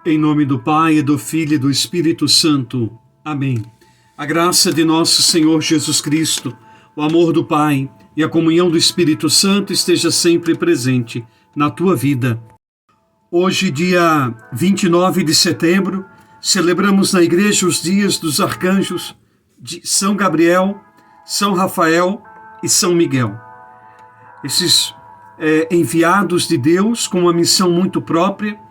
Em nome do Pai, do Filho e do Espírito Santo. Amém. A graça de nosso Senhor Jesus Cristo, o amor do Pai e a comunhão do Espírito Santo esteja sempre presente na tua vida. Hoje, dia 29 de setembro, celebramos na igreja os dias dos arcanjos de São Gabriel, São Rafael e São Miguel. Esses enviados de Deus com uma missão muito própria,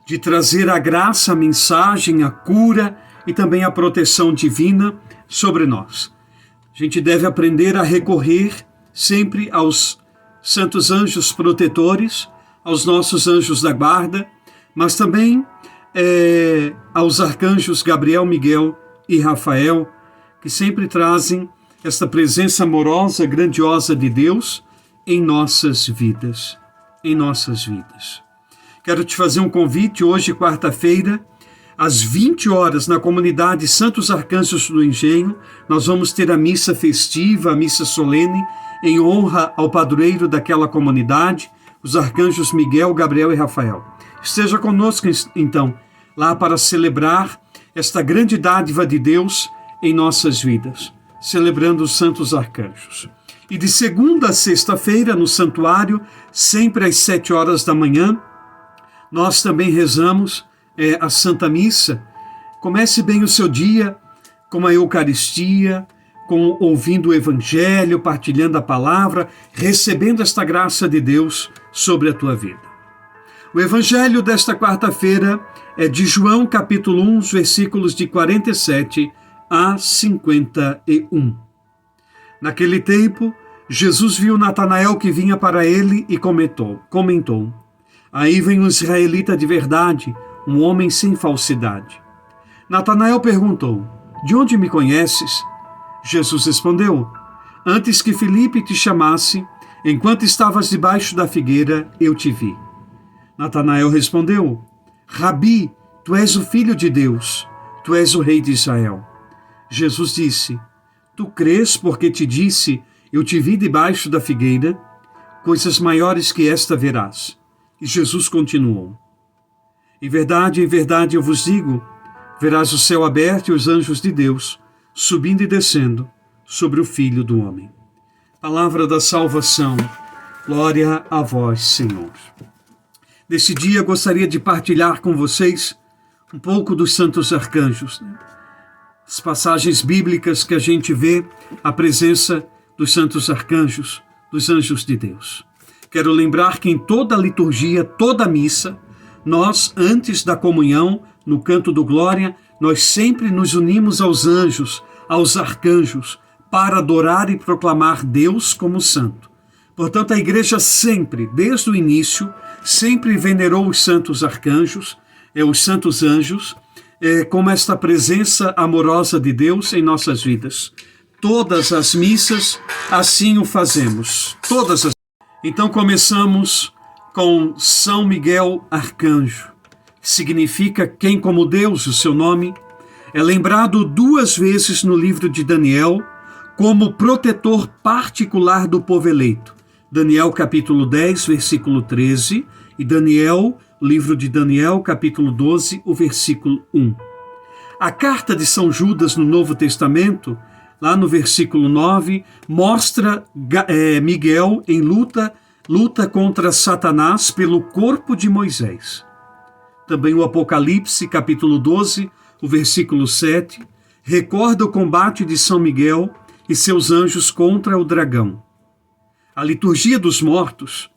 de trazer a graça, a mensagem, a cura e também a proteção divina sobre nós. A gente deve aprender a recorrer sempre aos santos anjos protetores, aos nossos anjos da guarda, mas também aos arcanjos Gabriel, Miguel e Rafael, que sempre trazem esta presença amorosa, grandiosa de Deus em nossas vidas. Em nossas vidas. Quero te fazer um convite hoje, quarta-feira, às 20 horas, na comunidade Santos Arcanjos do Engenho. Nós vamos ter a missa festiva, a missa solene, em honra ao padroeiro daquela comunidade, os arcanjos Miguel, Gabriel e Rafael. Esteja conosco, então, lá para celebrar esta grande dádiva de Deus em nossas vidas, celebrando os santos arcanjos. E de segunda a sexta-feira, no santuário, sempre às 7 horas da manhã, nós também rezamos a Santa Missa. Comece bem o seu dia com a Eucaristia, ouvindo o Evangelho, partilhando a palavra, recebendo esta graça de Deus sobre a tua vida. O Evangelho desta quarta-feira é de João, capítulo 1, versículos de 47 a 51. Naquele tempo, Jesus viu Natanael que vinha para ele e comentou: Aí vem um israelita de verdade, um homem sem falsidade. Natanael perguntou: De onde me conheces? Jesus respondeu: Antes que Filipe te chamasse, enquanto estavas debaixo da figueira, eu te vi. Natanael respondeu: Rabi, tu és o Filho de Deus, tu és o Rei de Israel. Jesus disse: Tu crês porque te disse, eu te vi debaixo da figueira? Coisas maiores que esta verás. E Jesus continuou: em verdade, eu vos digo, verás o céu aberto e os anjos de Deus subindo e descendo sobre o Filho do Homem. Palavra da salvação. Glória a vós, Senhor. Nesse dia, gostaria de partilhar com vocês um pouco dos santos arcanjos, as passagens bíblicas que a gente vê a presença dos santos arcanjos, dos anjos de Deus. Quero lembrar que em toda a liturgia, toda a missa, nós, antes da comunhão, no canto do Glória, nós sempre nos unimos aos anjos, aos arcanjos, para adorar e proclamar Deus como santo. Portanto, a igreja sempre, desde o início, sempre venerou os santos arcanjos, os santos anjos, como esta presença amorosa de Deus em nossas vidas. Todas as missas, assim o fazemos. Então começamos com São Miguel Arcanjo, que significa quem como Deus, o seu nome. É lembrado 2 vezes no livro de Daniel como protetor particular do povo eleito. Daniel capítulo 10, versículo 13 e livro de Daniel capítulo 12, o versículo 1. A carta de São Judas no Novo Testamento, lá no versículo 9, mostra Miguel em luta contra Satanás pelo corpo de Moisés. Também o Apocalipse, capítulo 12, o versículo 7, recorda o combate de São Miguel e seus anjos contra o dragão. A liturgia dos mortos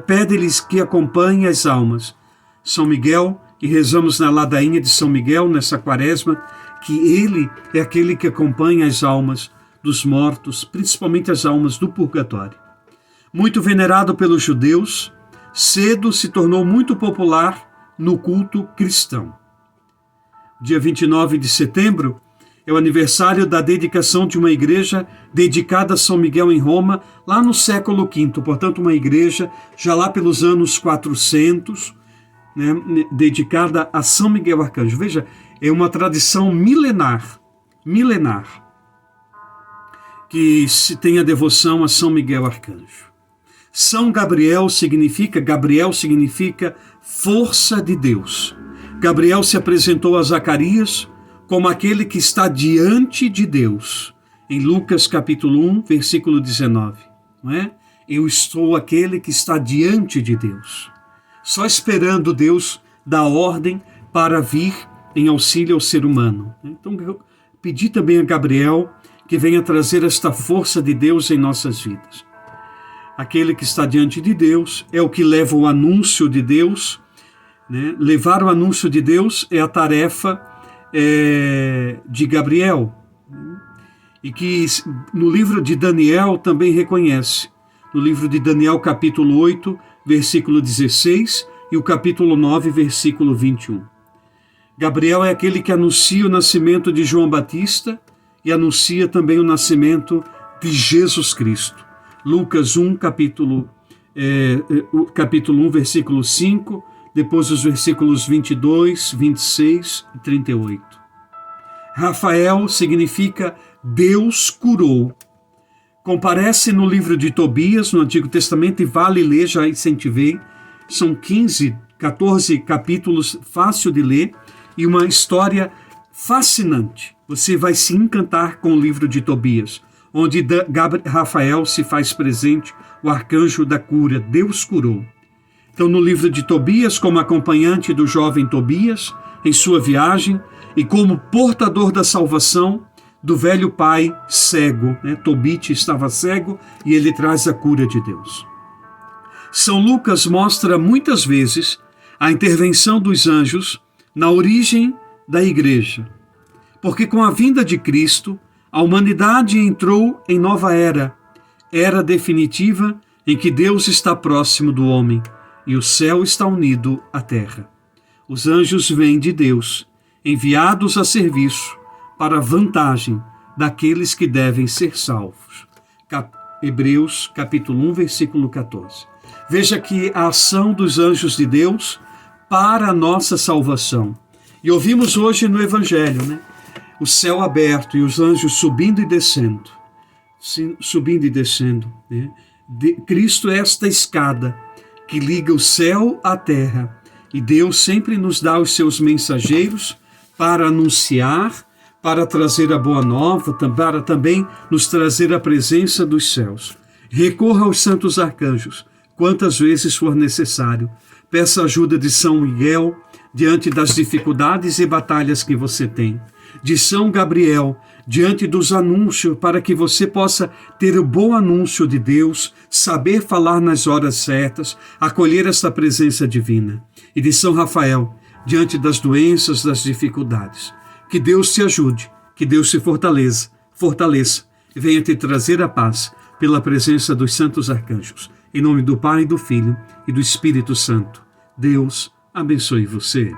pede-lhes que acompanhem as almas. São Miguel, e rezamos na ladainha de São Miguel, nessa quaresma, que ele é aquele que acompanha as almas dos mortos, principalmente as almas do purgatório. Muito venerado pelos judeus, cedo se tornou muito popular no culto cristão. Dia 29 de setembro é o aniversário da dedicação de uma igreja dedicada a São Miguel em Roma, lá no século V. Portanto, uma igreja já lá pelos anos 400, dedicada a São Miguel Arcanjo. Veja, é uma tradição milenar, que se tem a devoção a São Miguel Arcanjo. Gabriel significa força de Deus. Gabriel se apresentou a Zacarias como aquele que está diante de Deus. Em Lucas capítulo 1, versículo 19. Não é? Eu estou aquele que está diante de Deus. Só esperando Deus dar ordem para vir em auxílio ao ser humano. Então, eu pedi também a Gabriel que venha trazer esta força de Deus em nossas vidas. Aquele que está diante de Deus é o que leva o anúncio de Deus, né? Levar o anúncio de Deus é a tarefa de Gabriel, e que no livro de Daniel também reconhece. No livro de Daniel, capítulo 8, versículo 16, e o capítulo 9, versículo 21. Gabriel é aquele que anuncia o nascimento de João Batista e anuncia também o nascimento de Jesus Cristo. Lucas 1, capítulo 1, versículo 5, depois os versículos 22, 26 e 38. Rafael significa Deus curou. Comparece no livro de Tobias, no Antigo Testamento, e vale ler, já incentivei. São 14 capítulos, fácil de ler, e uma história fascinante. Você vai se encantar com o livro de Tobias, onde Rafael se faz presente, o arcanjo da cura, Deus curou. Então, no livro de Tobias, como acompanhante do jovem Tobias, em sua viagem, e como portador da salvação do velho pai cego, né? Tobit estava cego e ele traz a cura de Deus. São Lucas mostra muitas vezes a intervenção dos anjos na origem da igreja, porque com a vinda de Cristo, a humanidade entrou em nova era definitiva em que Deus está próximo do homem e o céu está unido à terra. Os anjos vêm de Deus, enviados a serviço para a vantagem daqueles que devem ser salvos. Hebreus capítulo 1, versículo 14. Veja que a ação dos anjos de Deus para a nossa salvação. E ouvimos hoje no Evangelho, né? O céu aberto e os anjos subindo e descendo. Subindo e descendo. Né? Cristo é esta escada que liga o céu à terra. E Deus sempre nos dá os seus mensageiros para anunciar, para trazer a boa nova, para também nos trazer a presença dos céus. Recorra aos santos arcanjos, quantas vezes for necessário. Peça ajuda de São Miguel diante das dificuldades e batalhas que você tem. De São Gabriel, diante dos anúncios, para que você possa ter o bom anúncio de Deus, saber falar nas horas certas, acolher esta presença divina. E de São Rafael, diante das doenças, das dificuldades. Que Deus te ajude, que Deus te fortaleça e venha te trazer a paz pela presença dos santos arcanjos. Em nome do Pai, do Filho e do Espírito Santo. Deus abençoe você.